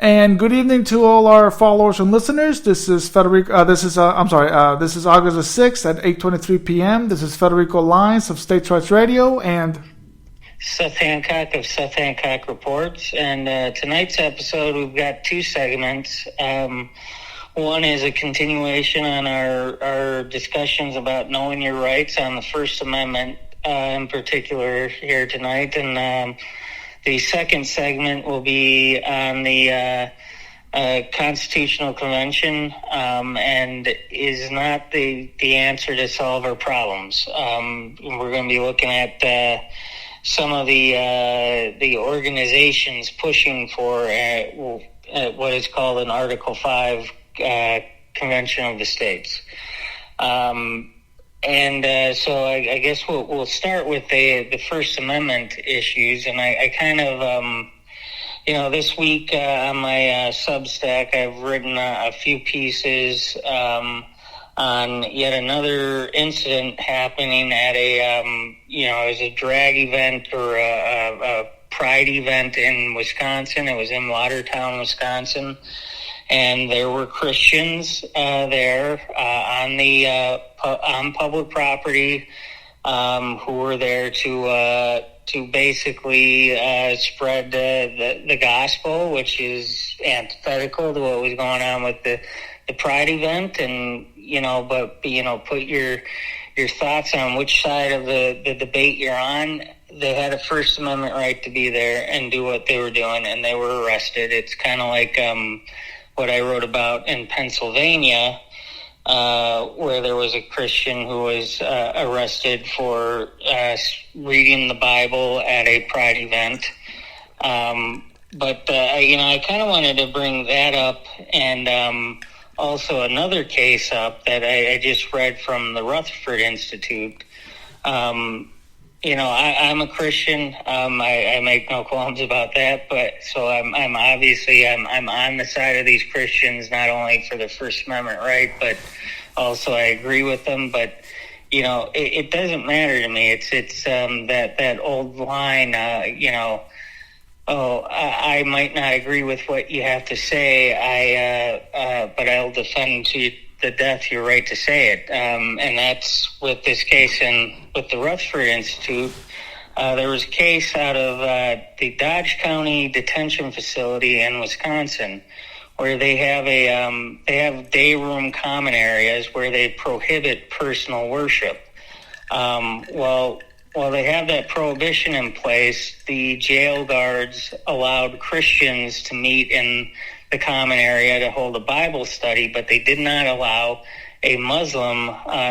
And good evening to all our followers and listeners. This is Federico. This is August the 6th at 8:23 p.m. This is Federico Lyons of States Rights Radio and Seth Hancock of Seth Hancock Reports. And tonight's episode, we've got two segments. One is a continuation on our discussions about knowing your rights on the First Amendment, in particular here tonight, and the second segment will be on the Constitutional Convention, and is not the answer to solve our problems. We're going to be looking at some of the organizations pushing for what is called an Article 5 Convention of the States. So I guess we'll start with the First Amendment issues, and I kind of, this week on my Substack, I've written a few pieces on yet another incident happening at it was a drag event or a pride event in Wisconsin. It was in Watertown, Wisconsin. And there were Christians there on public property who were there to basically spread the gospel, which is antithetical to what was going on with the Pride event, and put your thoughts on which side of the debate you're on. They had a First Amendment right to be there and do what they were doing, and they were arrested. It's kind of like what I wrote about in Pennsylvania, where there was a Christian who was arrested for reading the Bible at a Pride event. I kind of wanted to bring that up, and also another case up that I just read from the Rutherford Institute. I'm a Christian. I make no qualms about that, but so I'm obviously I'm on the side of these Christians, not only for the First Amendment right, but also I agree with them. But it doesn't matter to me. It's that old line. I might not agree with what you have to say. But I'll defend to the death your right to say it, and that's with this case and with the Rutherford Institute. There was a case out of the Dodge County Detention Facility in Wisconsin, where they have day room common areas where they prohibit personal worship. While they have that prohibition in place, the jail guards allowed Christians to meet in the common area to hold a Bible study, but they did not allow a Muslim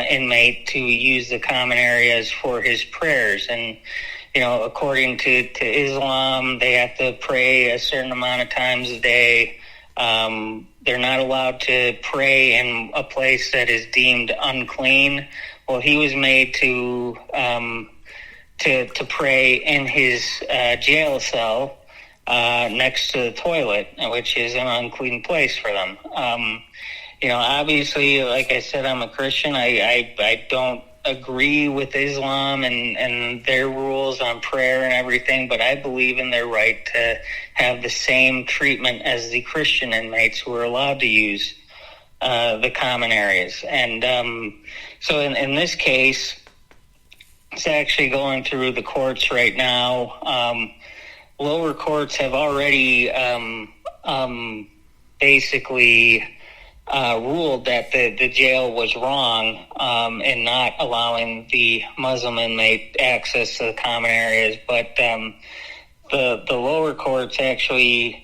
inmate to use the common areas for his prayers. And, according to Islam, they have to pray a certain amount of times a day. They're not allowed to pray in a place that is deemed unclean. Well, he was made to pray in his jail cell next to the toilet, which is an unclean place for them. Obviously, like I said, I'm a Christian. I don't agree with Islam and their rules on prayer and everything, but I believe in their right to have the same treatment as the Christian inmates who are allowed to use the common areas. And so in this case, it's actually going through the courts right now. Lower courts have already basically ruled that the jail was wrong in not allowing the Muslim inmate access to the common areas, but the lower courts actually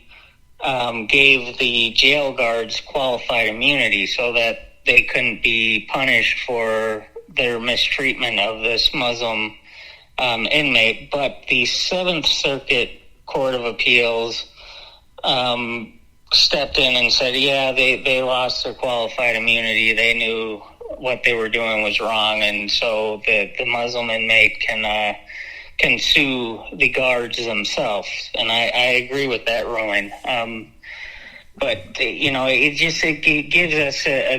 gave the jail guards qualified immunity so that they couldn't be punished for their mistreatment of this Muslim inmate. But the Seventh Circuit Court of Appeals stepped in and said, they lost their qualified immunity. They knew what they were doing was wrong, and so the Muslim inmate can sue the guards themselves. And I agree with that ruling. But it gives us a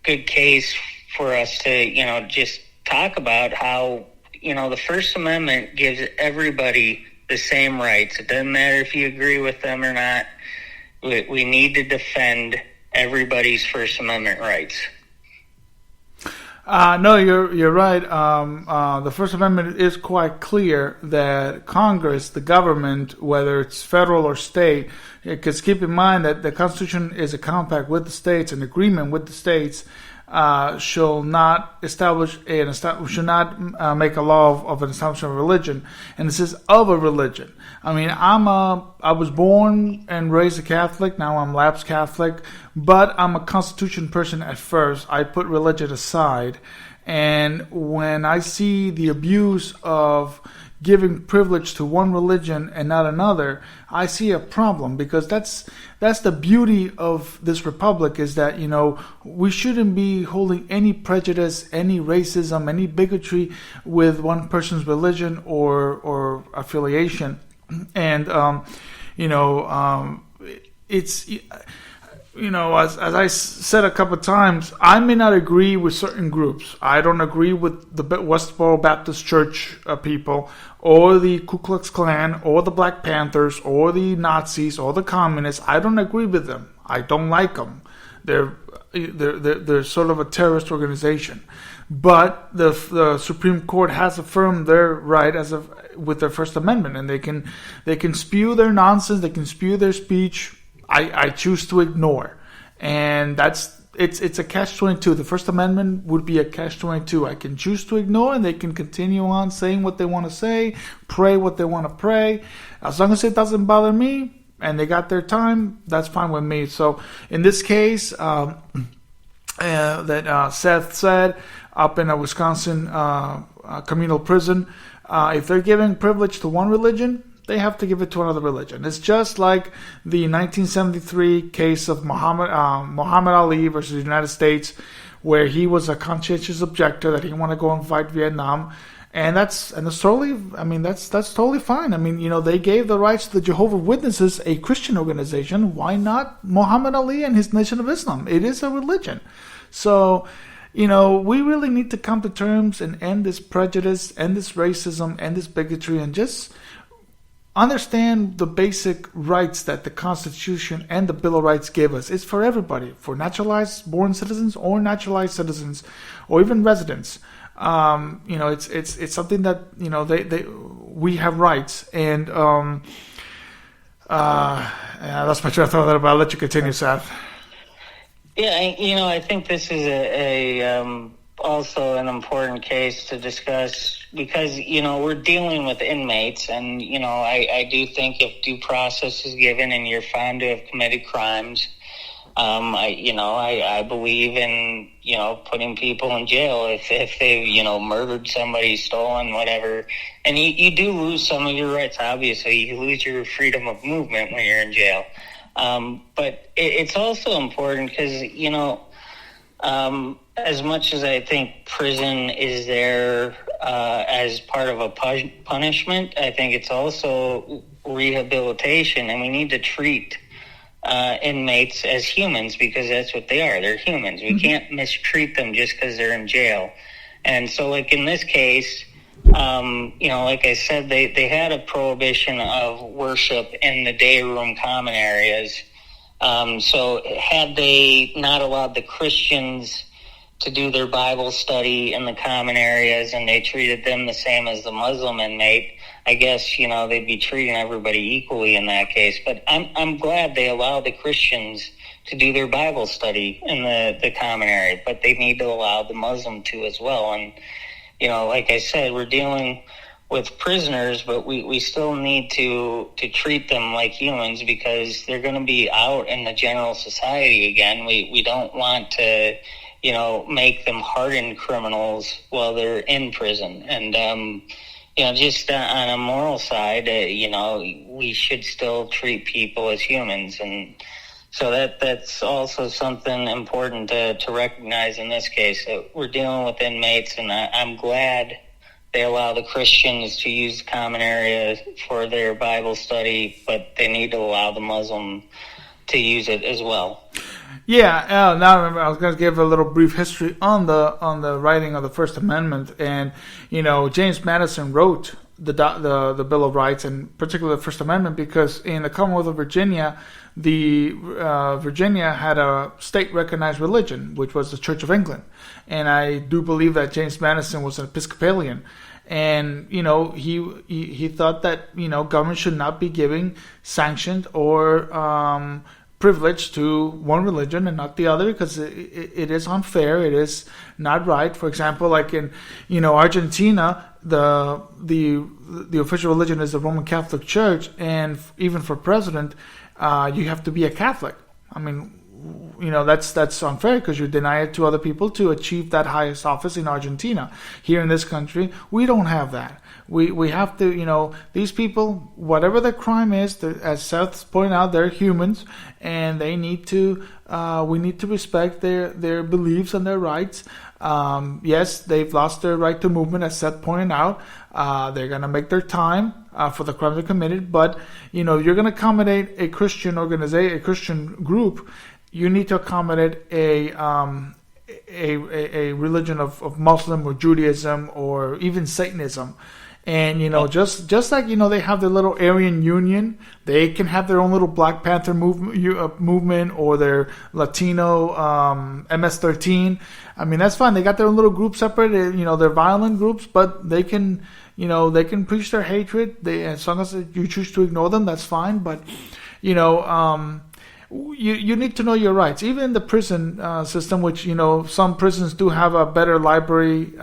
good case for us to just talk about how the First Amendment gives everybody the same rights. It doesn't matter if you agree with them or not. We need to defend everybody's First Amendment rights. No, you're right. The First Amendment is quite clear that Congress, the government, whether it's federal or state, because keep in mind that the Constitution is a compact with the states, an agreement with the states, shall not should not make a law of an establishment of religion, and it says of a religion. I mean, I was born and raised a Catholic. Now I'm lapsed Catholic, but I'm a Constitution person at first. I put religion aside, and when I see the abuse of giving privilege to one religion and not another, I see a problem, because that's the beauty of this republic, is that, you know, we shouldn't be holding any prejudice, any racism, any bigotry with one person's religion or affiliation. And it's, you know, as I said a couple of times, I may not agree with certain groups. I don't agree with the Westboro Baptist Church people, or the Ku Klux Klan, or the Black Panthers, or the Nazis, or the communists. I don't agree with them. I don't like them. They're sort of a terrorist organization. But the Supreme Court has affirmed their right with their First Amendment, and they can spew their nonsense, they can spew their speech. I choose to ignore, and it's a catch-22. The First Amendment would be a catch-22. I can choose to ignore, and they can continue on saying what they want to say, pray what they want to pray. As long as it doesn't bother me, and they got their time, that's fine with me. So in this case, that Seth said up in a Wisconsin communal prison, if they're giving privilege to one religion, they have to give it to another religion. It's just like the 1973 case of Muhammad Ali versus the United States, where he was a conscientious objector that he didn't want to go and fight Vietnam, and that's totally. I mean, that's totally fine. I mean, you know, they gave the rights to the Jehovah's Witnesses, a Christian organization. Why not Muhammad Ali and his Nation of Islam? It is a religion. So, you know, we really need to come to terms and end this prejudice, end this racism, end this bigotry, and just understand the basic rights that the Constitution and the Bill of Rights give us. It's for everybody, for naturalized born citizens or naturalized citizens, or even residents. You know, it's something that, you know, we have rights, and that's my train of thought there, but I'll let you continue, Seth. Yeah, you know, I think this is also an important case to discuss, because, you know, we're dealing with inmates, and, you know, I do think if due process is given and you're found to have committed crimes, I believe in, you know, putting people in jail if they've, you know, murdered somebody, stolen, whatever. And you do lose some of your rights, obviously. You lose your freedom of movement when you're in jail. But it's also important because, you know, as much as I think prison is there as part of a punishment, I think it's also rehabilitation, and we need to treat inmates as humans, because that's what they are. They're humans. We can't mistreat them just because they're in jail. And so, like in this case, you know, like I said, they had a prohibition of worship in the day room common areas. So had they not allowed the Christians to do their Bible study in the common areas, and they treated them the same as the Muslim inmate, I guess, you know, they'd be treating everybody equally in that case. But I'm glad they allowed the Christians to do their Bible study in the common area, but they need to allow the Muslim to as well. And, you know, like I said, we're dealing with prisoners, but we still need to treat them like humans, because they're going to be out in the general society again. We don't want to, you know, make them hardened criminals while they're in prison. And, you know, just on a moral side, you know, we should still treat people as humans. And so that's also something important to recognize in this case. That we're dealing with inmates, and I'm glad they allow the Christians to use the common area for their Bible study, but they need to allow the Muslim to use it as well. Yeah, now I remember, I was going to give a little brief history on the writing of the First Amendment, and, you know, James Madison wrote the Bill of Rights, and particularly the First Amendment, because in the Commonwealth of Virginia, Virginia had a state-recognized religion, which was the Church of England, and I do believe that James Madison was an Episcopalian. And he thought that government should not be giving sanctioned or privilege to one religion and not the other, because it is unfair. It is not right. For example, like in Argentina, the official religion is the Roman Catholic Church, and even for president, you have to be a Catholic. I mean, that's unfair, because you deny it to other people to achieve that highest office in Argentina. Here in this country, we don't have that. We have to, these people, whatever their crime is, as Seth pointed out, they're humans, and they need to, we need to respect their beliefs and their rights. Yes, they've lost their right to movement, as Seth pointed out. They're going to make their time for the crimes they committed, but, you're going to accommodate a Christian organization, a Christian group. You need to accommodate a religion of Muslim or Judaism or even Satanism. And, just like, they have their little Aryan Union, they can have their own little Black Panther movement or their Latino MS-13. I mean, that's fine. They got their own little group separate, they're violent groups, but they can, they can preach their hatred. As long as you choose to ignore them, that's fine. But, you need to know your rights. Even in the prison system, which, some prisons do have a better library,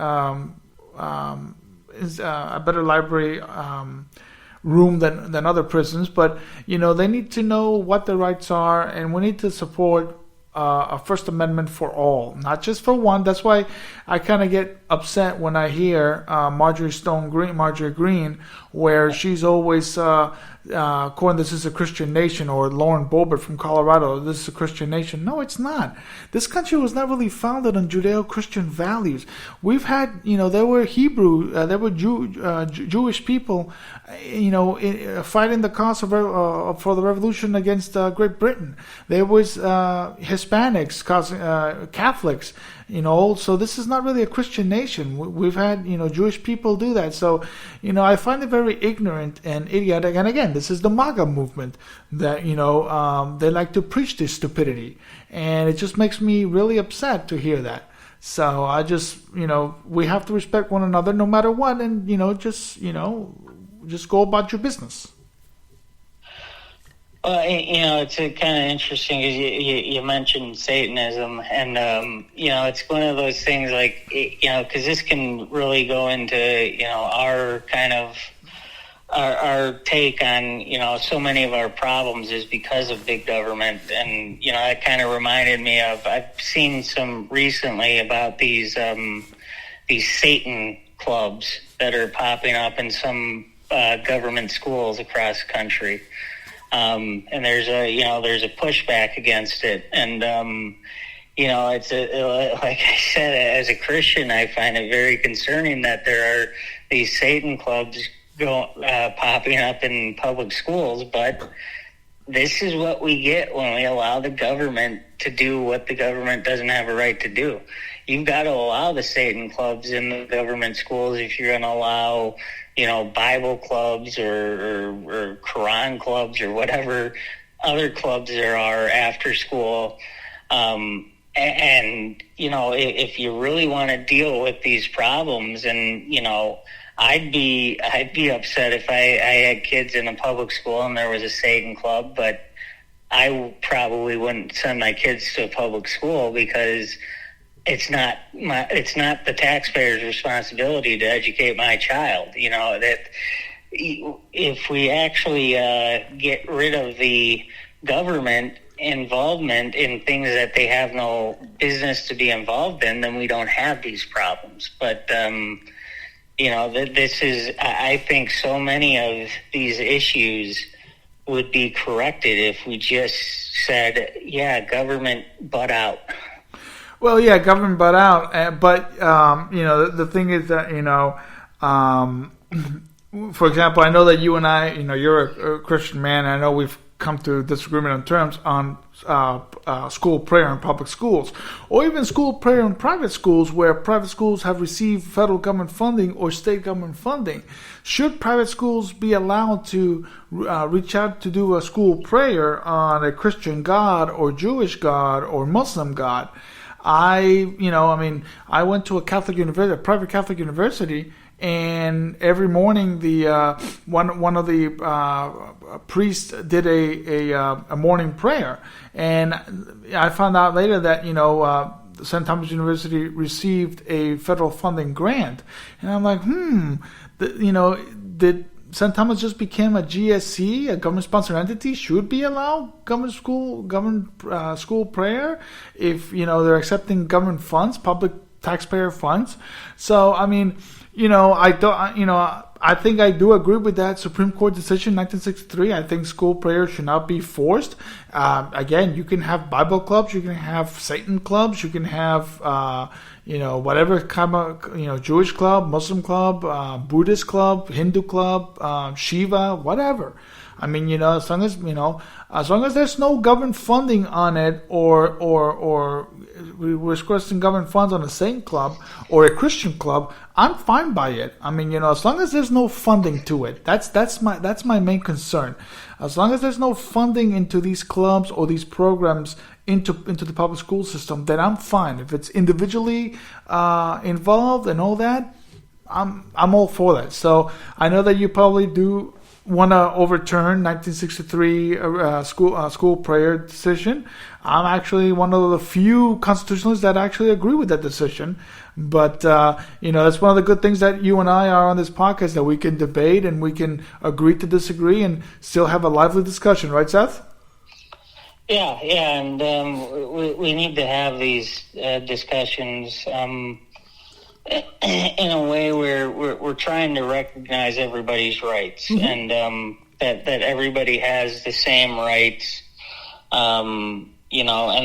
room than other prisons, but they need to know what their rights are, and we need to support a First Amendment for all, not just for one. That's why I kind of get upset when I hear Marjorie Green, where she's always calling this is a Christian nation, or Lauren Boebert from Colorado, this is a Christian nation. No, it's not. This country was not really founded on Judeo-Christian values. We've had, there were Jewish people, fighting the cause for the revolution against Great Britain. There was Hispanics, Catholics. So this is not really a Christian nation. We've had, Jewish people do that. So, I find it very ignorant and idiotic. And again, this is the MAGA movement that, they like to preach this stupidity. And it just makes me really upset to hear that. So I just, we have to respect one another no matter what. And, just go about your business. Well, it's kind of interesting because you mentioned Satanism, and it's one of those things like because this can really go into our kind of our take on so many of our problems is because of big government, and it kind of reminded me of I've seen some recently about these Satan clubs that are popping up in some government schools across the country. And there's a pushback against it, and it's like I said, as a Christian, I find it very concerning that there are these Satan clubs popping up in public schools. But this is what we get when we allow the government to do what the government doesn't have a right to do. You've got to allow the Satan clubs in the government schools if you're going to allow Bible clubs or Quran clubs or whatever other clubs there are after school. If you really want to deal with these problems, and, I'd be upset if I had kids in a public school and there was a Satan club, but I probably wouldn't send my kids to a public school because it's not the taxpayer's responsibility to educate my child. That if we actually get rid of the government involvement in things that they have no business to be involved in, then we don't have these problems. But this is, I think, so many of these issues would be corrected if we just said, "Yeah, government, butt out." Well, yeah, government butt out, but the thing is that for example, I know that you and I, you're a Christian man. And I know we've come to disagreement on terms on school prayer in public schools, or even school prayer in private schools, where private schools have received federal government funding or state government funding. Should private schools be allowed to reach out to do a school prayer on a Christian God or Jewish God or Muslim God? I went to a Catholic university, a private Catholic university, and every morning the one of the priests did a morning prayer, and I found out later that St. Thomas University received a federal funding grant, and I'm like, did St. Thomas just became a GSC, a government-sponsored entity? Should be allowed government school prayer if they're accepting government funds, public taxpayer funds. So I think I do agree with that Supreme Court decision, 1963. I think school prayer should not be forced. Again, you can have Bible clubs, you can have Satan clubs, you can have whatever kind of Jewish club, Muslim club, Buddhist club, Hindu club, Shiva, whatever. I mean, as long as there's no government funding on it, or we're requesting government funds on a Saint club or a Christian club, I'm fine by it. I mean, as long as there's no funding to it, that's my main concern. As long as there's no funding into these clubs or these programs into the public school system, then I'm fine. If it's individually involved and all that, I'm all for that. So I know that you probably do want to overturn 1963 school prayer decision. I'm actually one of the few constitutionalists that actually agree with that decision. But that's one of the good things that you and I are on this podcast, that we can debate and we can agree to disagree and still have a lively discussion, right, Seth? Yeah, and we need to have these discussions in a way where we're trying to recognize everybody's rights, and that everybody has the same rights, and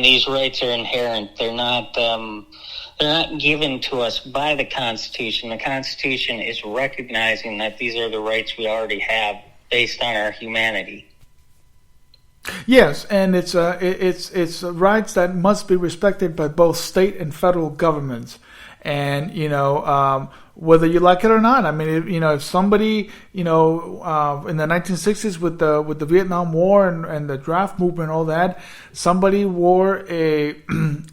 these rights are inherent. They're not given to us by the Constitution. The Constitution is recognizing that these are the rights we already have based on our humanity. Yes, and it's rights that must be respected by both state and federal governments. And whether you like it or not, I mean, if somebody, in the 1960s with the Vietnam War and the draft movement and all that, somebody wore a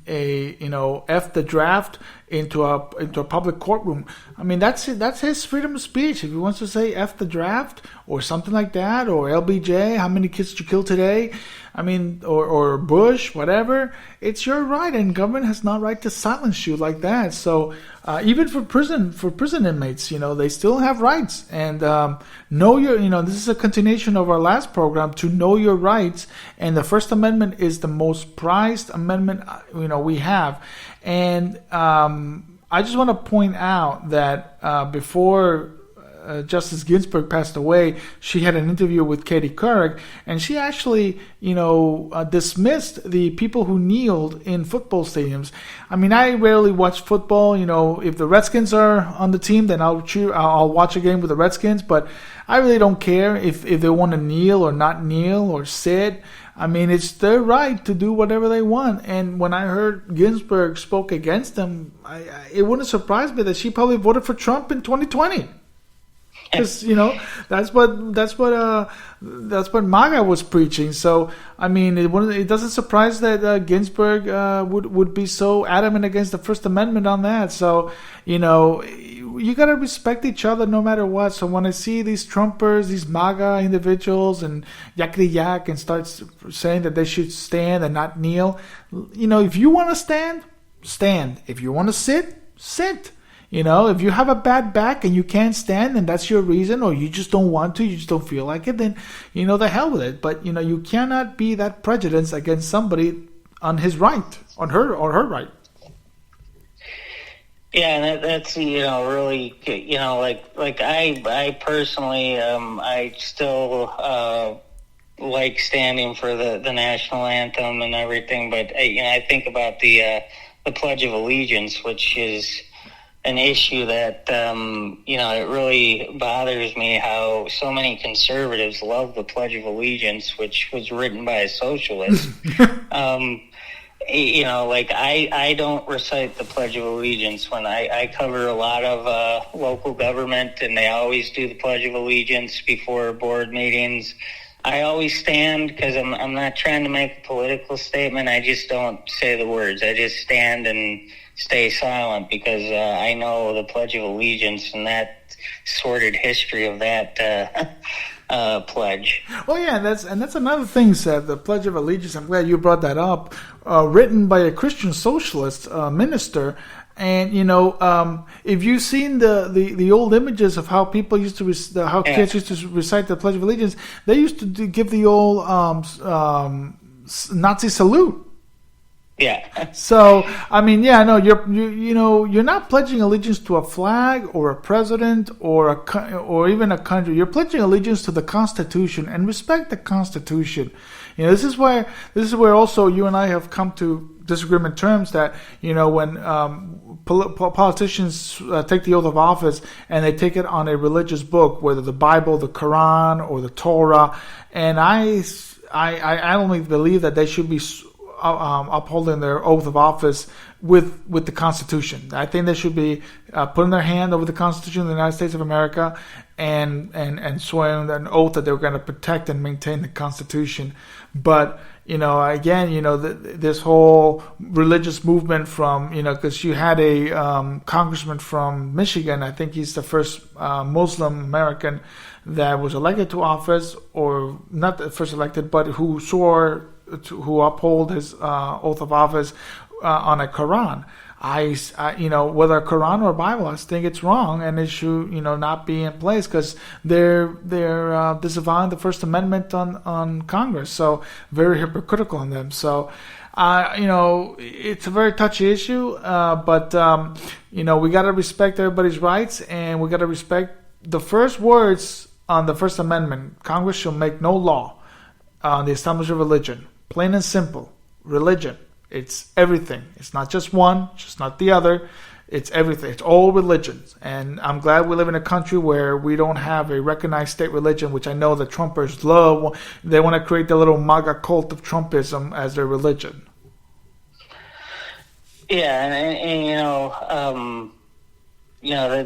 F the draft into a public courtroom. I mean, that's his freedom of speech. If he wants to say F the draft or something like that, or LBJ, how many kids did you kill today? I mean, or Bush, whatever. It's your right, and government has no right to silence you like that. So even for prison inmates, they still have rights. And know your, this is a continuation of our last program, to know your rights. And the First Amendment is the most prized amendment we have. And I just want to point out that before Justice Ginsburg passed away, she had an interview with Katie Couric, and she actually, dismissed the people who kneeled in football stadiums. I mean, I rarely watch football. If the Redskins are on the team, then I'll watch a game with the Redskins, but I really don't care if they want to kneel or not kneel or sit. I mean, it's their right to do whatever they want. And when I heard Ginsburg spoke against them, it wouldn't surprise me that she probably voted for Trump in 2020. Because that's what MAGA was preaching. So I mean, it doesn't surprise that Ginsburg would be so adamant against the First Amendment on that. So you gotta respect each other no matter what. So when I see these Trumpers, these MAGA individuals, and yakety yak and starts saying that they should stand and not kneel, if you want to stand, stand. If you want to sit, sit. If you have a bad back and you can't stand, and that's your reason, or you just don't want to, you just don't feel like it, then, the hell with it. But, you cannot be that prejudiced against somebody on his right, on her or her right. Yeah, and that's, really, like I personally, I still like standing for the national anthem and everything, but, I think about the Pledge of Allegiance, which is, an issue that, it really bothers me how so many conservatives love the Pledge of Allegiance, which was written by a socialist. I don't recite the Pledge of Allegiance when I cover a lot of local government, and they always do the Pledge of Allegiance before board meetings. I always stand because I'm not trying to make a political statement. I just don't say the words. I just stand and stay silent because I know the Pledge of Allegiance and that sordid history of that pledge. Well, yeah, that's another thing, Seth. The Pledge of Allegiance. I'm glad you brought that up. Written by a Christian socialist minister. And if you've seen the old images of how people used to kids used to recite the Pledge of Allegiance, they used to give the old Nazi salute. Yeah. So I mean, yeah, no, you're not pledging allegiance to a flag or a president or even a country. You're pledging allegiance to the Constitution and respect the Constitution. This is where also you and I have come to disagreement terms that when politicians take the oath of office and they take it on a religious book, whether the Bible, the Quran, or the Torah, and I only believe that they should be upholding their oath of office with the Constitution. I think they should be putting their hand over the Constitution of the United States of America and swearing an oath that they're going to protect and maintain the Constitution. But this whole religious movement from because you had a congressman from Michigan. I think he's the first Muslim American that was elected to office, or not the first elected, but who uphold his oath of office on a Quran. Whether a Quran or a Bible, I think it's wrong, and it should not be in place because they're disavowing the First Amendment on Congress. So very hypocritical on them. So it's a very touchy issue, but we got to respect everybody's rights, and we got to respect the first words on the First Amendment. Congress shall make no law on the establishment of religion. Plain and simple. Religion. It's everything. It's not just one, just not the other. It's everything. It's all religions. And I'm glad we live in a country where we don't have a recognized state religion, which I know the Trumpers love. They want to create the little MAGA cult of Trumpism as their religion. Yeah, and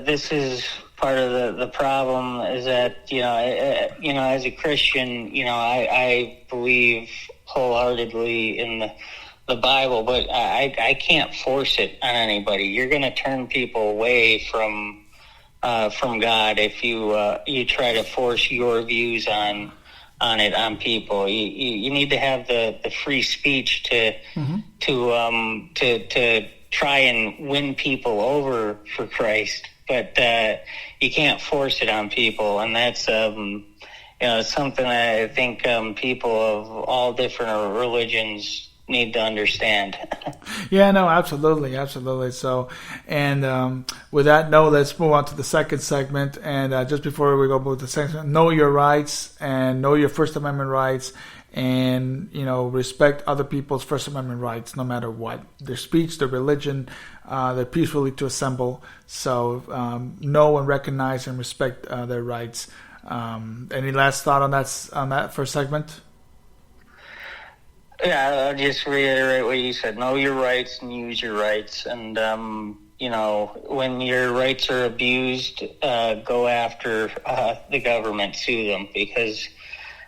this is part of the problem is that, as a Christian, I believe wholeheartedly in the Bible, but I can't force it on anybody. You're going to turn people away from God if you try to force your views on people. You need to have the free speech to try and win people over for Christ, but you can't force it on people, and that's something that I think people of all different religions need to understand. Yeah, no, absolutely. So, and with that note, let's move on to the second segment. And just before we go to the second segment, know your rights and know your First Amendment rights, and respect other people's First Amendment rights, no matter what their speech, their religion. They're peacefully to assemble. So know and recognize and respect their rights. Any last thought on that first segment? Yeah, I'll just reiterate what you said. Know your rights and use your rights. And, when your rights are abused, go after the government, sue them, because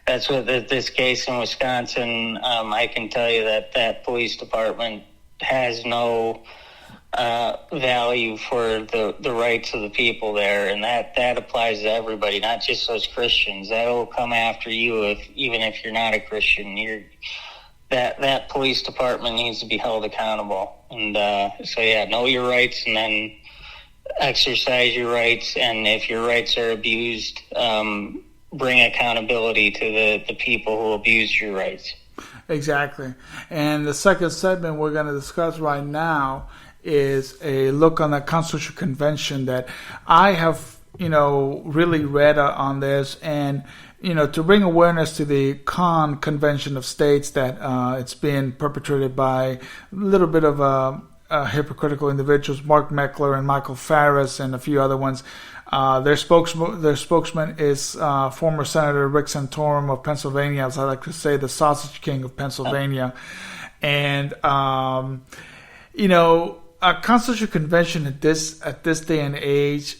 that's what this case in Wisconsin, I can tell you that police department has no value for the rights of the people there, and that applies to everybody, not just those Christians. That'll come after you even if you're not a Christian. That police department needs to be held accountable. And know your rights and then exercise your rights. And if your rights are abused, bring accountability to the people who abuse your rights. Exactly. And the second segment we're going to discuss right now is a look on the Constitutional Convention that I have, really read on this, and to bring awareness to the CON-vention of States that it's been perpetrated by a little bit of hypocritical individuals, Mark Meckler and Michael Farris and a few other ones. Their spokesman is former Senator Rick Santorum of Pennsylvania, as I like to say, the Sausage King of Pennsylvania. And a constitutional convention at this day and age,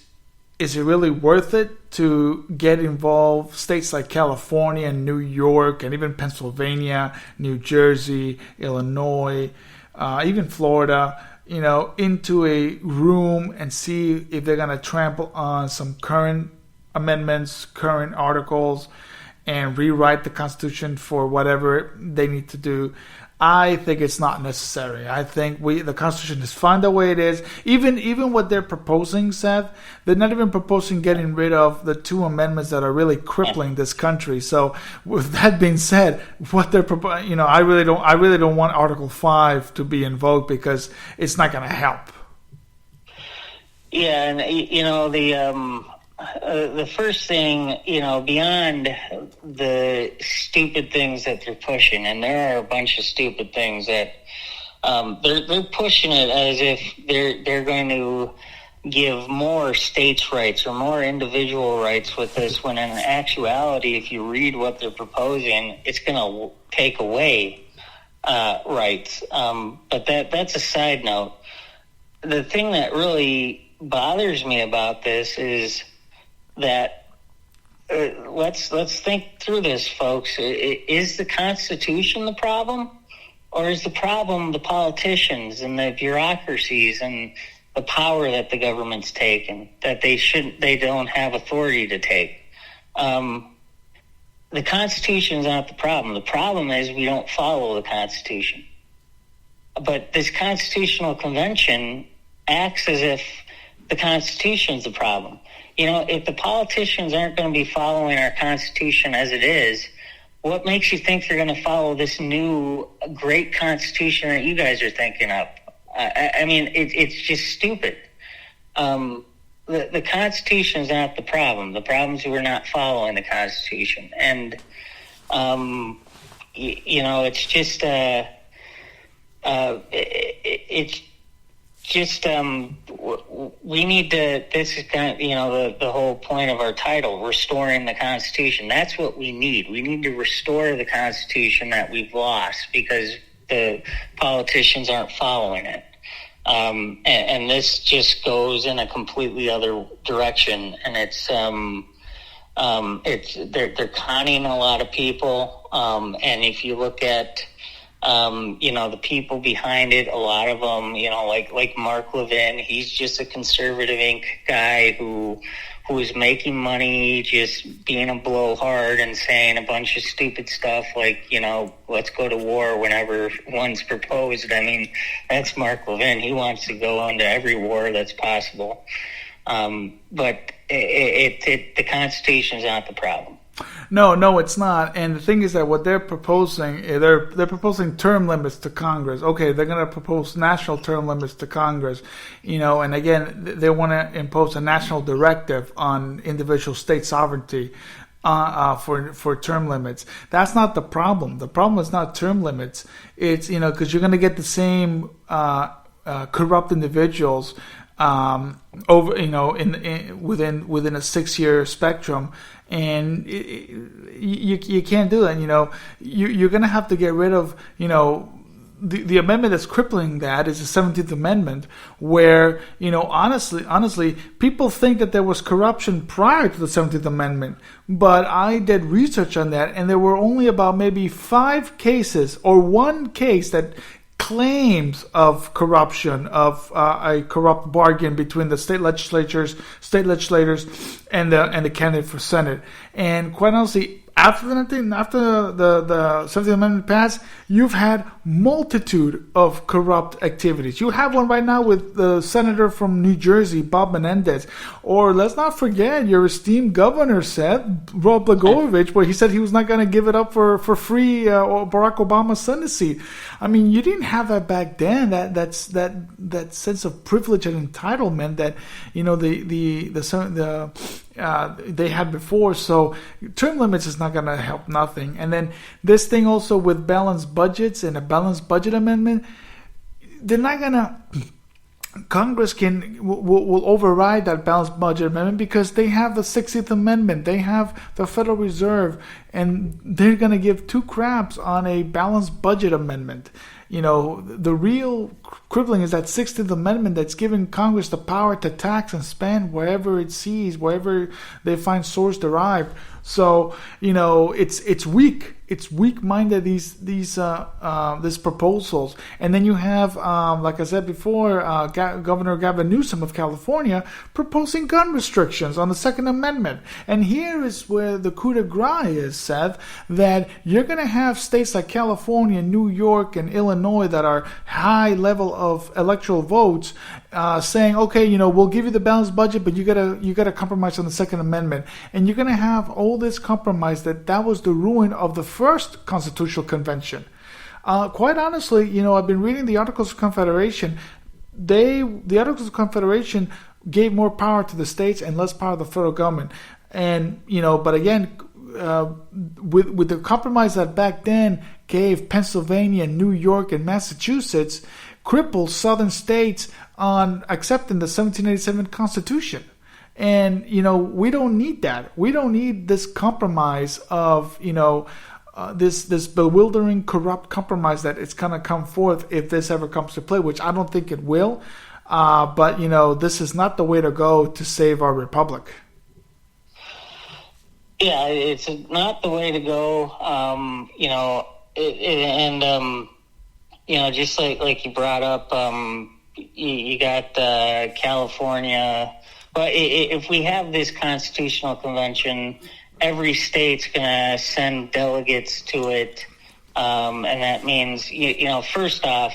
is it really worth it to get involved states like California and New York and even Pennsylvania, New Jersey, Illinois, even Florida, into a room and see if they're going to trample on some current amendments, current articles, and rewrite the Constitution for whatever they need to do? I think it's not necessary. I think the Constitution is fine the way it is. Even what they're proposing, Seth, they're not even proposing getting rid of the two amendments that are really crippling this country. So, with that being said, what they're proposing, I really don't want Article 5 to be invoked because it's not going to help. Yeah, and the first thing, beyond the stupid things that they're pushing, and there are a bunch of stupid things that they're pushing it as if they're going to give more states' rights or more individual rights with this, when in actuality, if you read what they're proposing, it's going to take away rights. But that's a side note. The thing that really bothers me about this is that let's think through this, folks. Is the Constitution the problem, or is the problem the politicians and the bureaucracies and the power that the government's taken that they don't have authority to take? The Constitution is not the problem. The problem is we don't follow the Constitution. But this Constitutional Convention acts as if the Constitution is the problem. If the politicians aren't going to be following our Constitution as it is, what makes you think they're going to follow this new great Constitution that you guys are thinking up? It's just stupid. The Constitution is not the problem. The problem is we're not following the Constitution. And, it's just... it's just we need to. This is kind of the whole point of our title, restoring the Constitution. That's what we need. We need to restore the Constitution that we've lost because the politicians aren't following it. And this just goes in a completely other direction, and they're conning a lot of people. And if you look at the people behind it, a lot of them, like Mark Levin, he's just a conservative Inc. guy who is making money, just being a blowhard and saying a bunch of stupid stuff like, let's go to war whenever one's proposed. That's Mark Levin. He wants to go into every war that's possible. But the Constitution is not the problem. No, it's not. And the thing is that what they're proposing, they're proposing term limits to Congress. Okay, they're going to propose national term limits to Congress, and again, they want to impose a national directive on individual state sovereignty for term limits. That's not the problem. The problem is not term limits. It's, because you're going to get the same corrupt individuals over, within a 6-year spectrum. And you can't do that. You're going to have to get rid of, the amendment that's crippling that is the 17th Amendment, where, honestly, people think that there was corruption prior to the 17th Amendment. But I did research on that, and there were only about maybe 5 cases or 1 case that claims of corruption, of a corrupt bargain between the state legislators, and the candidate for Senate. And quite honestly, after the 17th Amendment passed, you've had multitude of corrupt activities. You have one right now with the senator from New Jersey, Bob Menendez. Or let's not forget your esteemed governor said, Rod Blagojevich, where he said he was not going to give it up for free Barack Obama's Senate seat. You didn't have that back then. That sense of privilege and entitlement that they had before. So term limits is not going to help nothing. And then this thing also with balanced budgets and a balanced budget amendment, they're not gonna. Congress will override that balanced budget amendment because they have the 16th Amendment, they have the Federal Reserve, and they're going to give two craps on a balanced budget amendment. The real crippling is that 16th Amendment that's giving Congress the power to tax and spend wherever it sees, wherever they find source derived. So, it's weak. It's weak-minded, these proposals. And then you have, like I said before, Governor Gavin Newsom of California proposing gun restrictions on the Second Amendment. And here is where the coup de grace is, Seth, that you're going to have states like California, New York, and Illinois that are high level of electoral votes saying, okay, we'll give you the balanced budget, but you gotta compromise on the Second Amendment. And you're going to have all this compromise that was the ruin of the first Constitutional Convention. Quite honestly, I've been reading the Articles of Confederation. The Articles of Confederation gave more power to the states and less power to the federal government. And, but again, with the compromise that back then gave Pennsylvania, New York, and Massachusetts, crippled southern states on accepting the 1787 Constitution. And, we don't need that. We don't need this compromise of, this bewildering, corrupt compromise that it's going to come forth if this ever comes to play, which I don't think it will. But, this is not the way to go to save our republic. Yeah, it's not the way to go. Just like you brought up, you got California. But if we have this constitutional convention, every state's going to send delegates to it. And that means, first off,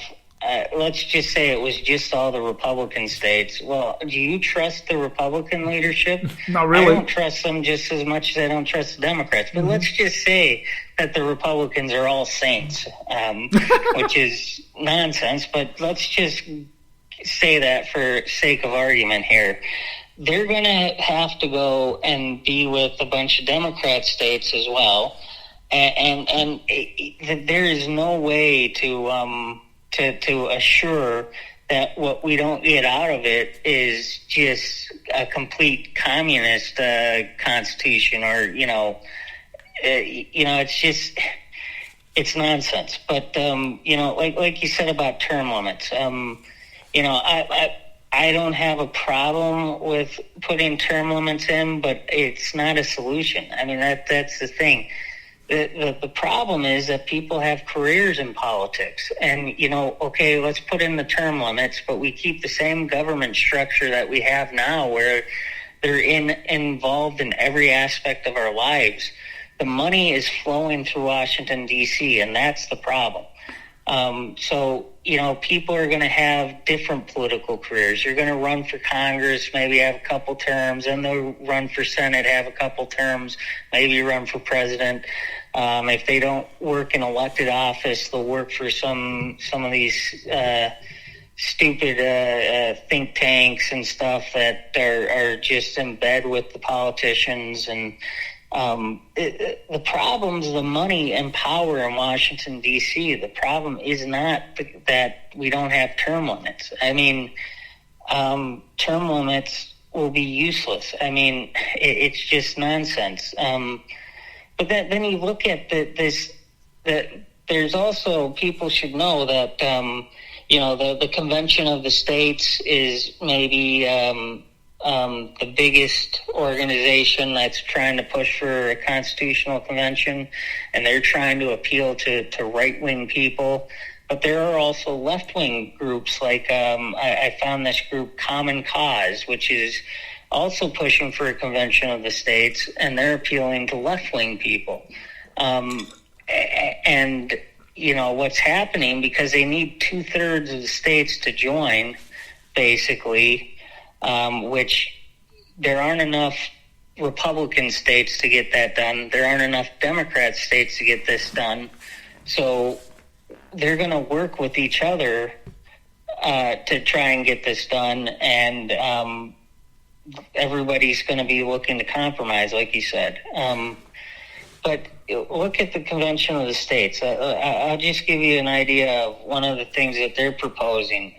let's just say it was just all the Republican states. Well, do you trust the Republican leadership? Not really. I don't trust them just as much as I don't trust the Democrats. But let's just say that the Republicans are all saints, which is nonsense. But let's just say that for sake of argument here. They're going to have to go and be with a bunch of Democrat states as well. And there is no way to assure that what we don't get out of it is just a complete communist constitution, or it's nonsense. But like you said about term limits, I don't have a problem with putting term limits in, but it's not a solution. I mean, that's the thing. The problem is that people have careers in politics, and okay, let's put in the term limits, but we keep the same government structure that we have now, where they're involved in every aspect of our lives. The money is flowing through Washington, D.C., and that's the problem. So people are going to have different political careers. You're going to run for Congress, maybe have a couple terms, and they'll run for Senate, have a couple terms, maybe run for president. If they don't work in elected office, they'll work for some of these stupid think tanks and stuff that are just in bed with the politicians. And the problem's the money and power in Washington, D.C. The problem is not that we don't have term limits. I mean, term limits will be useless. I mean, it's just nonsense. But then you look at there's also, people should know that, the Convention of the States is maybe the biggest organization that's trying to push for a constitutional convention, and they're trying to appeal to right-wing people. But there are also left-wing groups, like I found this group Common Cause, which is also pushing for a convention of the states, and they're appealing to left-wing people. And what's happening, because they need 2/3 of the states to join, basically, which there aren't enough Republican states to get that done. There aren't enough Democrat states to get this done. So they're going to work with each other to try and get this done, and everybody's going to be looking to compromise, like you said. But look at the Convention of the States. I'll just give you an idea of one of the things that they're proposing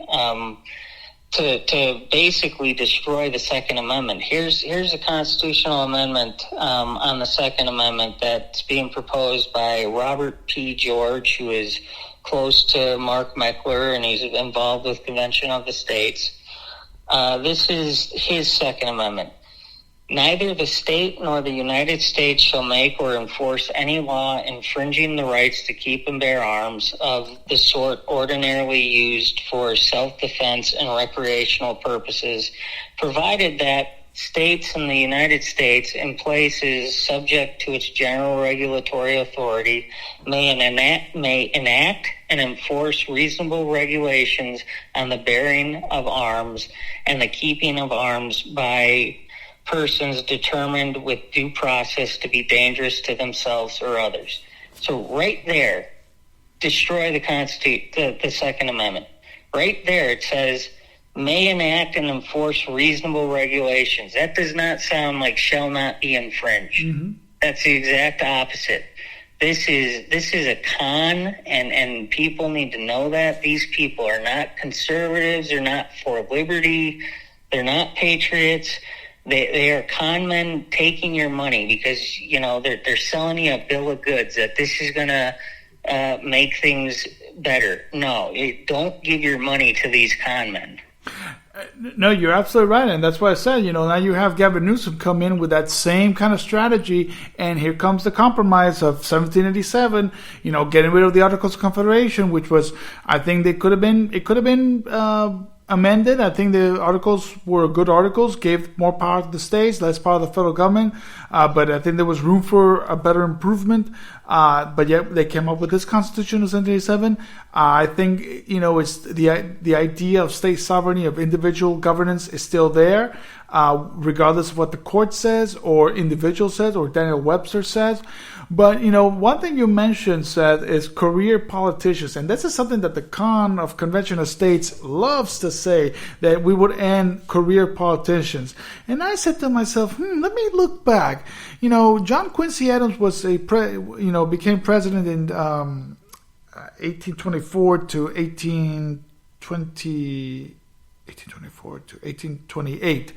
to basically destroy the Second Amendment. Here's a constitutional amendment on the Second Amendment that's being proposed by Robert P. George, who is close to Mark Meckler, and he's involved with Convention of the States. This is his Second Amendment. Neither the state nor the United States shall make or enforce any law infringing the rights to keep and bear arms of the sort ordinarily used for self-defense and recreational purposes, provided that states in the United States in places subject to its general regulatory authority may enact and enforce reasonable regulations on the bearing of arms and the keeping of arms by persons determined with due process to be dangerous to themselves or others. So right there, destroy the Second Amendment. Right there it says, may enact and enforce reasonable regulations. That does not sound like shall not be infringed. Mm-hmm. That's the exact opposite. This is a con, and people need to know that. These people are not conservatives. They're not for liberty. They're not patriots. They are con men taking your money because, they're selling you a bill of goods that this is going to make things better. No, don't give your money to these con men. No, you're absolutely right. And that's why I said, now you have Gavin Newsom come in with that same kind of strategy. And here comes the compromise of 1787, getting rid of the Articles of Confederation, which was, I think it could have been amended. I think the articles were good articles, gave more power to the states, less power to the federal government. But I think there was room for a better improvement. But yet they came up with this Constitution of 1787. I think, it's the idea of state sovereignty, of individual governance is still there, regardless of what the court says or individual says or Daniel Webster says. But, one thing you mentioned, Seth, is career politicians. And this is something that the Convention of States loves to say, that we would end career politicians. And I said to myself, let me look back. John Quincy Adams was became president in 1824 to 1828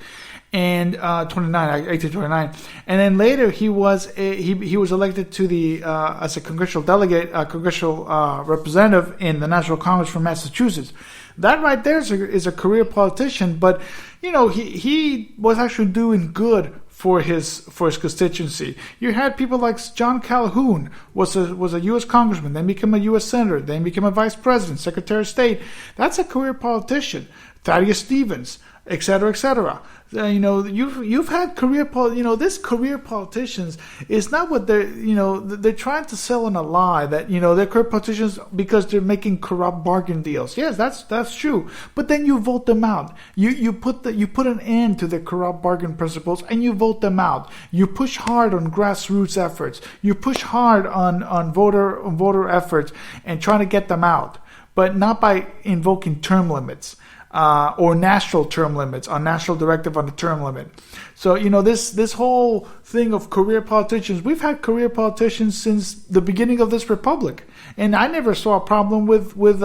and 1829, and then later he was elected to the as a congressional delegate, congressional representative in the National Congress from Massachusetts. That right there is a career politician, but he was actually doing good for his constituency. You had people like John Calhoun was a U.S. congressman, then became a U.S. senator, then became a vice president, secretary of state. That's a career politician. Thaddeus Stevens, et cetera, et cetera. You've had this career politicians is not what they're trying to sell in a lie that, they're career politicians because they're making corrupt bargain deals. Yes, that's true. But then you vote them out. You put an end to the corrupt bargain principles and you vote them out. You push hard on grassroots efforts. You push hard on voter efforts and trying to get them out, but not by invoking term limits. Or national term limits, on national directive on the term limit. So, this whole thing of career politicians, we've had career politicians since the beginning of this republic. And I never saw a problem with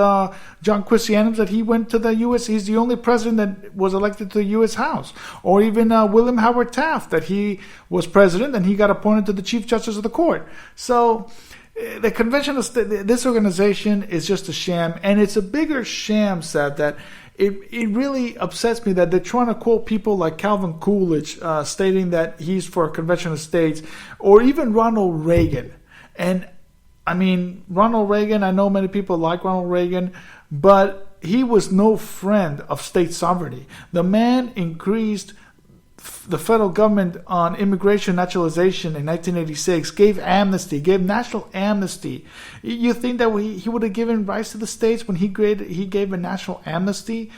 John Quincy Adams that he went to the U.S. He's the only president that was elected to the U.S. House. Or even William Howard Taft, that he was president and he got appointed to the Chief Justice of the Court. So the Convention of this organization is just a sham. And it's a bigger sham, Seth, that it really upsets me that they're trying to quote people like Calvin Coolidge stating that he's for a Convention of States, or even Ronald Reagan. And I mean, Ronald Reagan, I know many people like Ronald Reagan, but he was no friend of state sovereignty. The man increased the federal government on immigration naturalization in 1986, gave national amnesty. You think that he would have given rights to the states when he gave a national amnesty?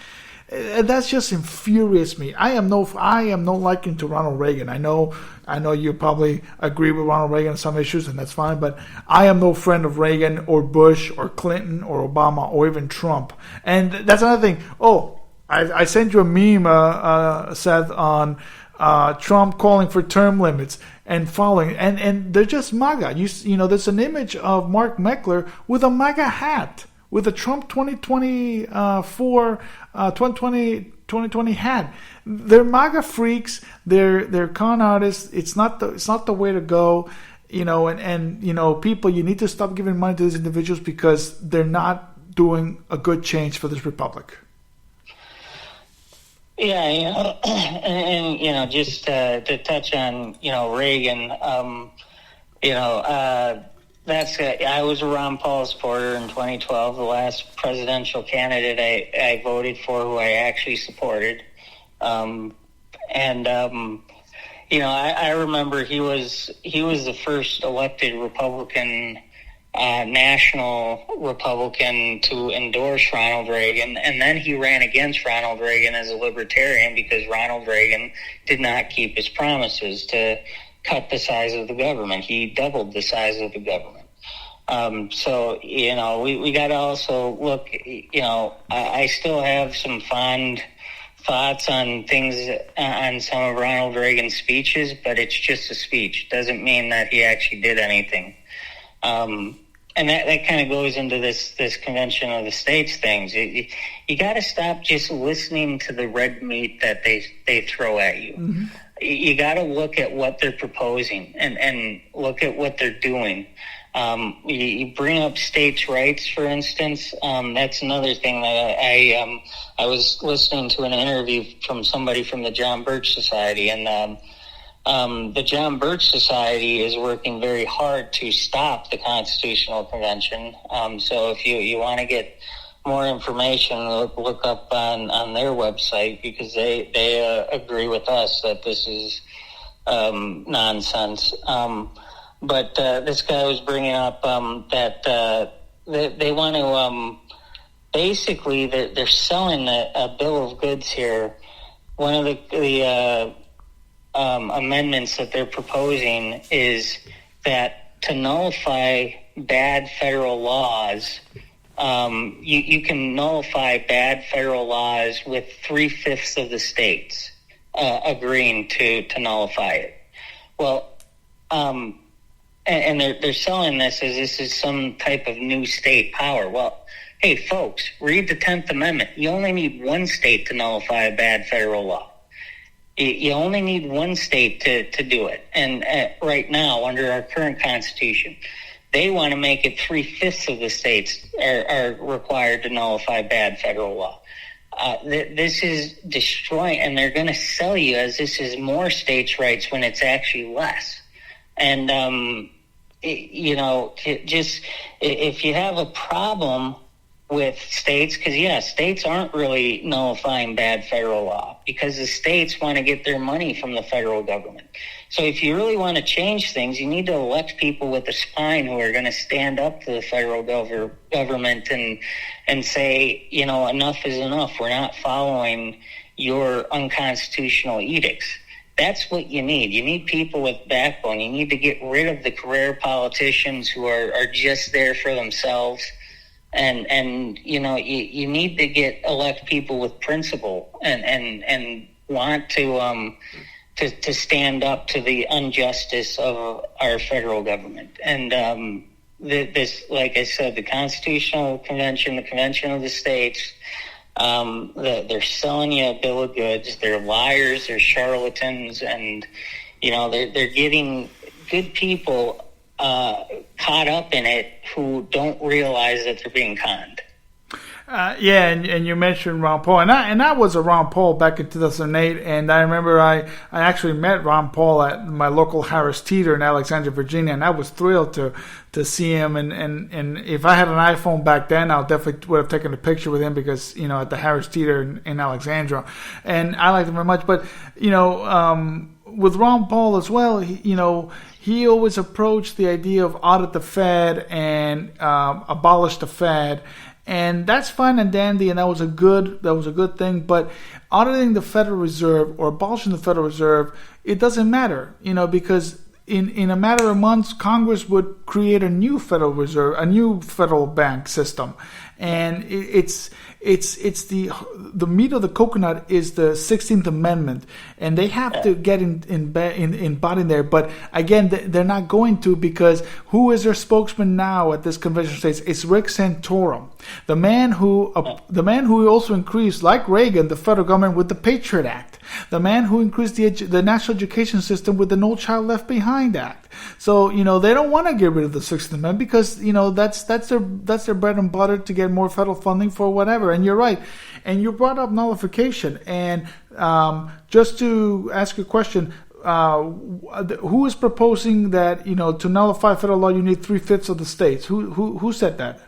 That just infuriates me. I am no liking to Ronald Reagan. I know you probably agree with Ronald Reagan on some issues, and that's fine. But I am no friend of Reagan or Bush or Clinton or Obama or even Trump. And that's another thing. Oh, I sent you a meme, Seth, on Trump calling for term limits and following, and they're just MAGA. You know, there's an image of Mark Meckler with a MAGA hat, with a Trump 2020 hat. They're MAGA freaks. They're con artists. It's not the way to go. You know, and you know, people, you need to stop giving money to these individuals because they're not doing a good change for this republic. Yeah, you know, and you know, just to touch on, you know, Reagan, you know, I was a Ron Paul supporter in 2012, the last presidential candidate I voted for, who I actually supported, you know, I remember he was the first elected Republican, national Republican to endorse Ronald Reagan, and then he ran against Ronald Reagan as a libertarian because Ronald Reagan did not keep his promises to cut the size of the government. He doubled the size of the government. So, you know, we got to also look, you know, I still have some fond thoughts on things, on some of Ronald Reagan's speeches, but it's just a speech. Doesn't mean that he actually did anything. And that kind of goes into this Convention of the States things. You got to stop just listening to the red meat that they throw at you. Mm-hmm. You got to look at what they're proposing and look at what they're doing. You bring up states' rights, for instance. That's another thing that I was listening to an interview from somebody from the John Birch Society, and the John Birch Society is working very hard to stop the Constitutional Convention. So if you want to get more information, look up on their website, because they agree with us that this is nonsense. But this guy was bringing up that they want to basically they're selling a bill of goods here. One of the amendments that they're proposing is that to nullify bad federal laws, you can nullify bad federal laws with 3/5 of the states agreeing to nullify it. Well, and they're selling this as this is some type of new state power. Well, hey, folks, read the 10th Amendment. You only need one state to nullify a bad federal law. You only need one state to do it. And right now, under our current Constitution, they want to make it 3/5 of the states are required to nullify bad federal law. This is destroying, and they're going to sell you as this is more states' rights when it's actually less. And, you know, just if you have a problem with states, because, yeah, states aren't really nullifying bad federal law because the states want to get their money from the federal government. So if you really want to change things, you need to elect people with a spine who are going to stand up to the federal government and say, you know, enough is enough. We're not following your unconstitutional edicts. That's what you need. You need people with backbone. You need to get rid of the career politicians who are just there for themselves. And you know, you need to elect people with principle and want to stand up to the injustice of our federal government. And this, like I said, the Constitutional Convention, the Convention of the States, they're selling you a bill of goods. They're liars. They're charlatans, and you know they're getting good people caught up in it who don't realize that they're being conned. Yeah, and you mentioned Ron Paul, and I was a Ron Paul back in 2008, and I remember I actually met Ron Paul at my local Harris Teeter in Alexandria, Virginia, and I was thrilled to see him, and if I had an iPhone back then, I definitely would have taken a picture with him because, you know, at the Harris Teeter in Alexandria, and I liked him very much. But, you know, with Ron Paul as well, he always approached the idea of audit the Fed and abolish the Fed. And that's fine and dandy, and that was a good thing. But auditing the Federal Reserve or abolishing the Federal Reserve, it doesn't matter, you know, because in a matter of months, Congress would create a new Federal Reserve, a new federal bank system, and it's the meat of the coconut is the 16th Amendment, and they have to get embodied there. But again, they're not going to, because who is their spokesman now at this convention of states? It's Rick Santorum, the man who also increased, like Reagan, the federal government with the Patriot Act, the man who increased the national education system with the No Child Left Behind Act. So they don't want to get rid of the 16th Amendment because that's their bread and butter to get more federal funding for whatever. And you're right. And you brought up nullification. And just to ask you a question, who is proposing that to nullify federal law you need 3/5 of the states? Who said that?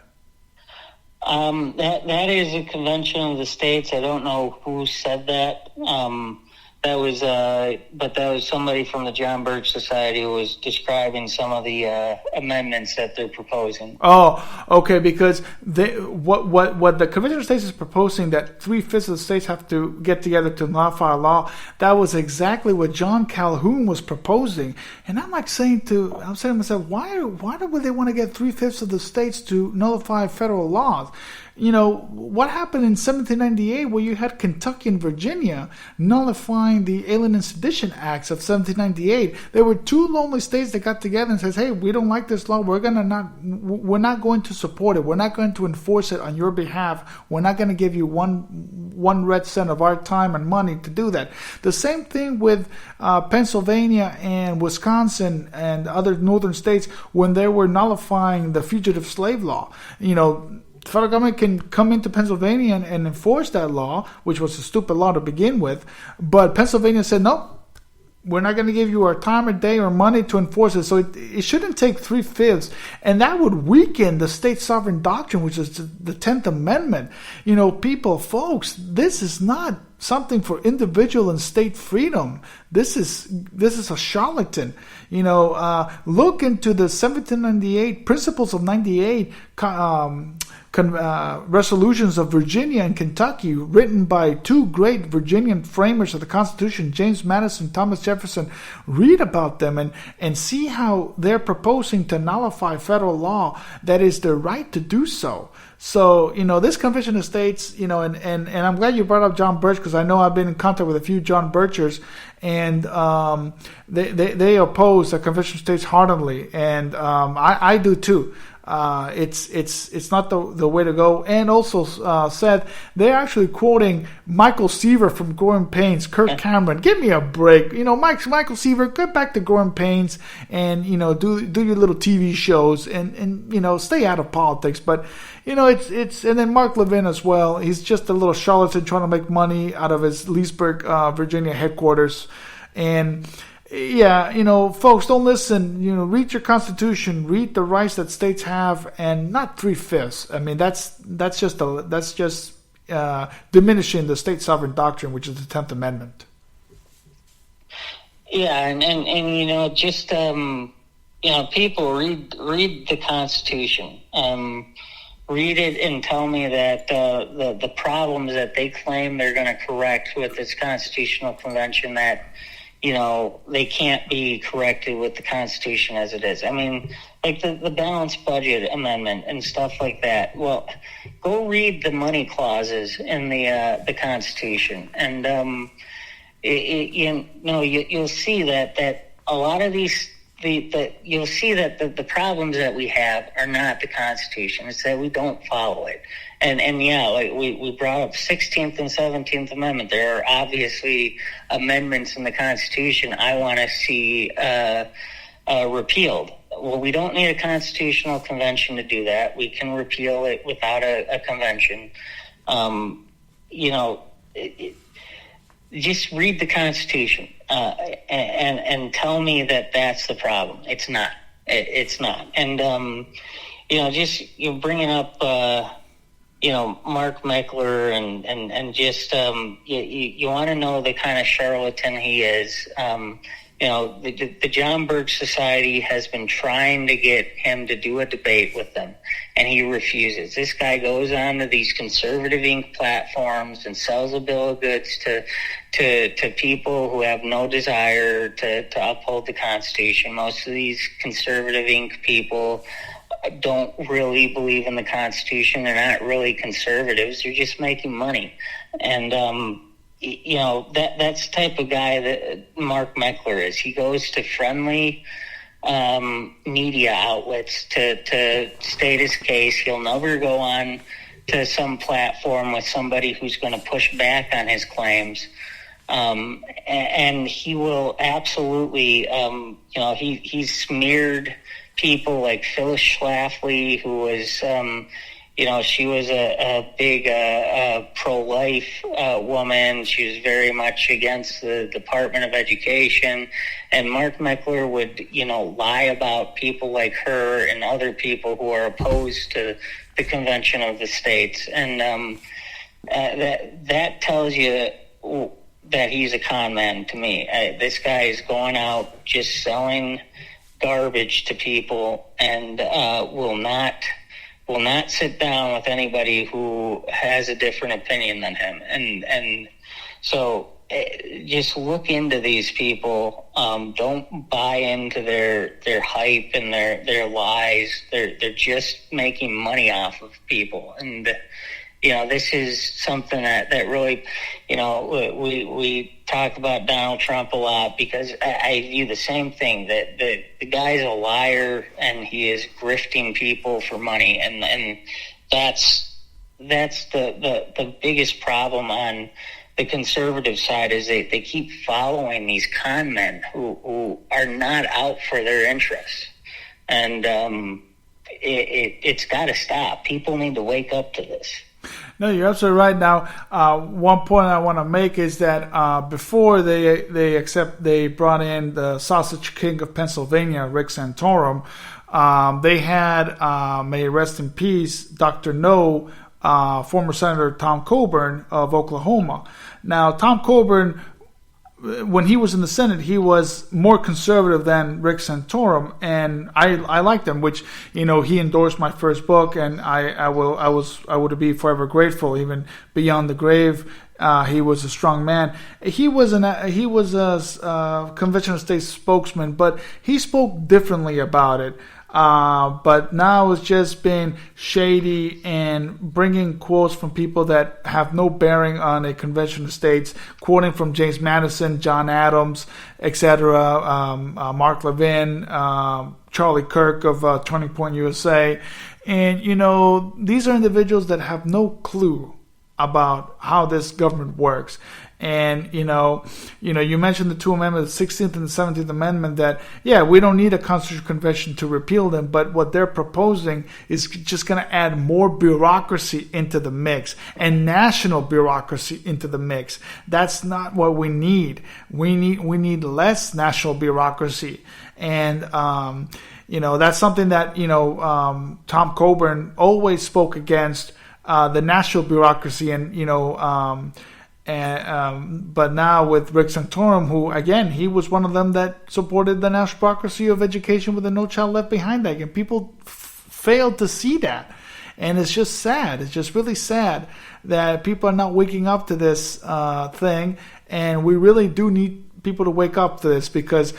That is a convention of the states. I don't know who said that. But that was somebody from the John Birch Society who was describing some of the amendments that they're proposing. Oh, okay. Because what the Convention of States is proposing, that 3/5 of the states have to get together to nullify a law, that was exactly what John Calhoun was proposing. And I'm saying to myself, why would they want to get 3/5 of the states to nullify federal laws? What happened in 1798, where you had Kentucky and Virginia nullifying the Alien and Sedition Acts of 1798. There were two lonely states that got together and says, "Hey, we don't like this law. We're not going to support it. We're not going to enforce it on your behalf. We're not going to give you one red cent of our time and money to do that." The same thing with Pennsylvania and Wisconsin and other northern states when they were nullifying the fugitive slave law. The federal government can come into Pennsylvania and enforce that law, which was a stupid law to begin with. But Pennsylvania said, no, we're not going to give you our time or day or money to enforce it. So it shouldn't take 3/5. And that would weaken the state sovereign doctrine, which is the 10th Amendment. Folks, this is not something for individual and state freedom. This is a charlatan. Look into the 1798 Principles of 98 resolutions of Virginia and Kentucky, written by two great Virginian framers of the Constitution, James Madison, Thomas Jefferson. Read about them and see how they're proposing to nullify federal law that is their right to do so. So, this Convention of States, and I'm glad you brought up John Birch, because I know I've been in contact with a few John Birchers, and they oppose the Convention of States heartily, and I do too. It's not the way to go. And also said they're actually quoting Michael Seaver from Growing Pains, Kirk Cameron. Give me a break. Michael Seaver, get back to Growing Pains and do your little TV shows and stay out of politics. But it's and then Mark Levin as well. He's just a little charlatan trying to make money out of his Leesburg, Virginia headquarters. And yeah, folks, don't listen. Read your Constitution, read the rights that states have, and not 3/5. I mean, that's just diminishing the state sovereign doctrine, which is the 10th Amendment. Yeah, and just people read the Constitution. Read it and tell me that the problems that they claim they're going to correct with this constitutional convention, that they can't be corrected with the Constitution as it is. I mean, like the balanced budget amendment and stuff like that. Well, go read the money clauses in the Constitution, and you'll see that a lot of these. You'll see that the problems that we have are not the Constitution. It's that we don't follow it. And yeah, like we brought up 16th and 17th Amendment. There are obviously amendments in the Constitution I want to see repealed. Well, we don't need a constitutional convention to do that. We can repeal it without a convention. Just read the Constitution and tell me that that's the problem. It's not. It's not. And just bringing up Mark Meckler and just you want to know the kind of charlatan he is. the John Birch Society has been trying to get him to do a debate with them, and he refuses. This guy goes on to these conservative Inc. platforms and sells a bill of goods to people who have no desire to uphold the Constitution. Most of these conservative Inc. people don't really believe in the Constitution. They're not really conservatives. They're just making money. And, that's the type of guy that Mark Meckler is. He goes to friendly media outlets to state his case. He'll never go on to some platform with somebody who's going to push back on his claims. And he will absolutely, he's smeared people like Phyllis Schlafly, who was, she was a big pro-life woman. She was very much against the Department of Education. And Mark Meckler would, lie about people like her and other people who are opposed to the Convention of the States. And that tells you that he's a con man to me. This guy is going out just selling garbage to people, and will not sit down with anybody who has a different opinion than him. And so just look into these people. Don't buy into their hype and their lies. They're just making money off of people. And this is something that really, we talk about Donald Trump a lot, because I view the same thing, that the guy's a liar and he is grifting people for money. And that's the biggest problem on the conservative side, is they keep following these con men who are not out for their interests. And it's got to stop. People need to wake up to this. No, you're absolutely right. Now, one point I want to make is that before they brought in the Sausage King of Pennsylvania, Rick Santorum, they had, may rest in peace, Dr. No, former Senator Tom Coburn of Oklahoma. Now, Tom Coburn, when he was in the Senate, he was more conservative than Rick Santorum, and I liked him. Which, he endorsed my first book, and I would be forever grateful, even beyond the grave. He was a strong man. He was a Convention of States spokesman, but he spoke differently about it. But now it's just been shady and bringing quotes from people that have no bearing on a Convention of States, quoting from James Madison, John Adams, etc., Mark Levin, Charlie Kirk of Turning Point USA. And, these are individuals that have no clue about how this government works. And, you mentioned the two amendments, the 16th and the 17th Amendment, that, we don't need a constitutional convention to repeal them, but what they're proposing is just going to add more bureaucracy into the mix, and national bureaucracy into the mix. That's not what we need. We need less national bureaucracy. And, that's something that, Tom Coburn always spoke against, the national bureaucracy, and, but now with Rick Santorum, who, again, he was one of them that supported the national bureaucracy of education with the No Child Left Behind Act, and people failed to see that. And it's just sad. It's just really sad that people are not waking up to this thing, and we really do need people to wake up to this, because,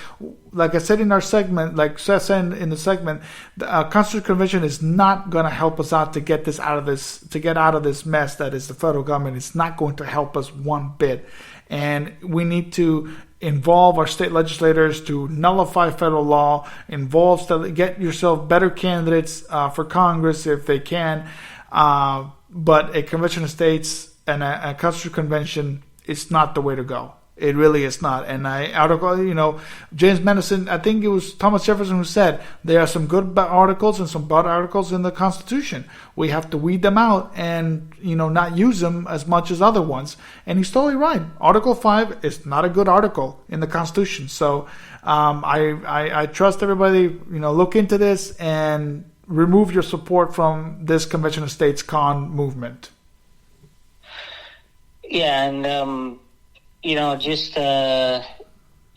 like I said in our segment, like Seth said in the segment, the Constitutional Convention is not going to help us out to get out of this mess that is the federal government. It's not going to help us one bit, and we need to involve our state legislators to nullify federal law, get yourself better candidates for Congress if they can, but a Convention of States and a Constitutional Convention is not the way to go. It really is not. And James Madison, I think it was Thomas Jefferson who said, there are some good articles and some bad articles in the Constitution. We have to weed them out and, not use them as much as other ones. And he's totally right. Article 5 is not a good article in the Constitution. So I trust everybody, look into this and remove your support from this Convention of States con movement. Yeah, and...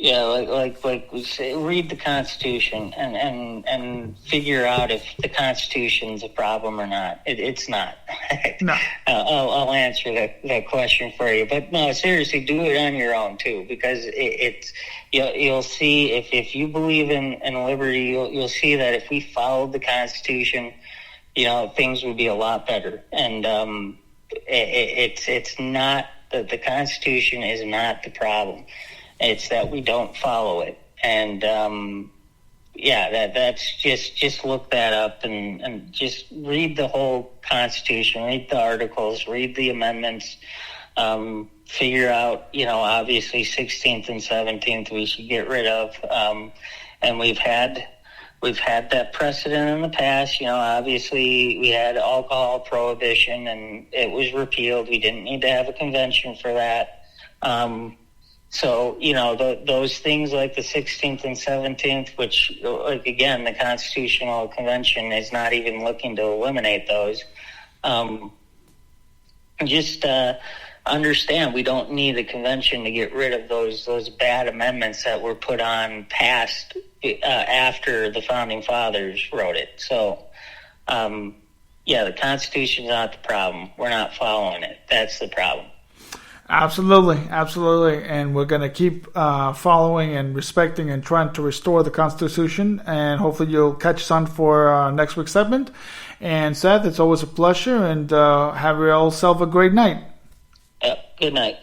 Yeah, like we say, read the Constitution and figure out if the Constitution's a problem or not. It's not. No. I'll answer that question for you. But no, seriously, do it on your own too, because it's you'll see if you believe in liberty, you'll see that if we followed the Constitution, things would be a lot better. And it's not that the Constitution is not the problem. It's that we don't follow it. And that's just look that up and just read the whole Constitution, read the articles, read the amendments, figure out, obviously 16th and 17th we should get rid of. And we've had that precedent in the past. Obviously we had alcohol prohibition and it was repealed. We didn't need to have a convention for that. So, those things like the 16th and 17th, which, like, again, the Constitutional Convention is not even looking to eliminate those. Just understand we don't need a convention to get rid of those bad amendments that were put on past after the Founding Fathers wrote it. So, the Constitution's not the problem. We're not following it. That's the problem. Absolutely. And we're going to keep following and respecting and trying to restore the Constitution. And hopefully you'll catch us on for next week's segment. And Seth, it's always a pleasure. And have yourself a great night. Good night.